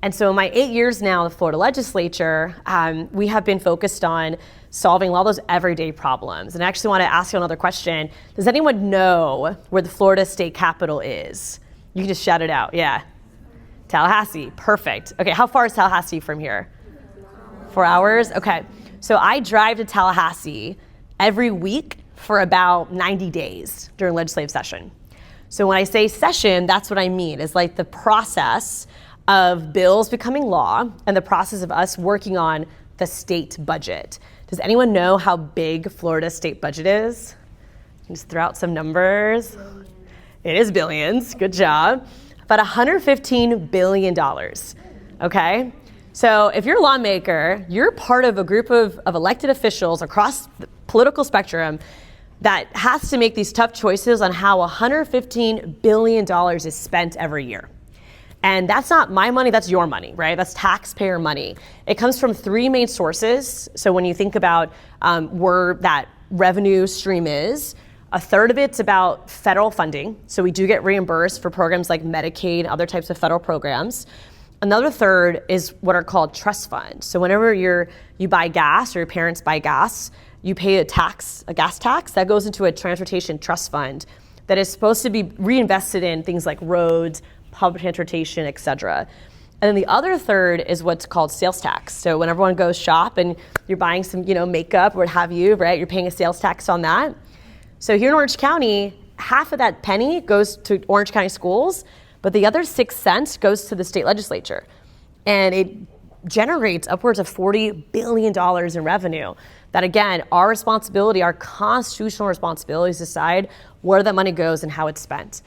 And so in my 8 years now in the Florida legislature, we have been focused on solving all those everyday problems. And I actually want to ask you another question. Does anyone know where the Florida state capitol is? You can just shout it out. Yeah. Tallahassee. Perfect. Okay, how far is Tallahassee from here? 4 hours? Okay. So I drive to Tallahassee every week for about 90 days during legislative session. So when I say session, that's what I mean. It's like the process of bills becoming law and the process of us working on the state budget. Does anyone know how big Florida's state budget is? Just throw out some numbers. It is billions. Good job. About $115 billion. Okay? So if you're a lawmaker, you're part of a group of elected officials across the political spectrum that has to make these tough choices on how $115 billion is spent every year. And that's not my money, that's your money, right? That's taxpayer money. It comes from three main sources. So when you think about where that revenue stream is, a third of it's about federal funding. So we do get reimbursed for programs like Medicaid and other types of federal programs. Another third is what are called trust funds. So whenever you buy gas or your parents buy gas, you pay a gas tax that goes into a transportation trust fund that is supposed to be reinvested in things like roads, public transportation, et cetera. And then the other third is what's called sales tax. So when everyone goes shop and you're buying some, makeup or what have you, right? You're paying a sales tax on that. So here in Orange County, half of that penny goes to Orange County schools, but the other 6 cents goes to the state legislature. And it generates upwards of $40 billion in revenue. That again, our responsibility, our constitutional responsibility is to decide where that money goes and how it's spent.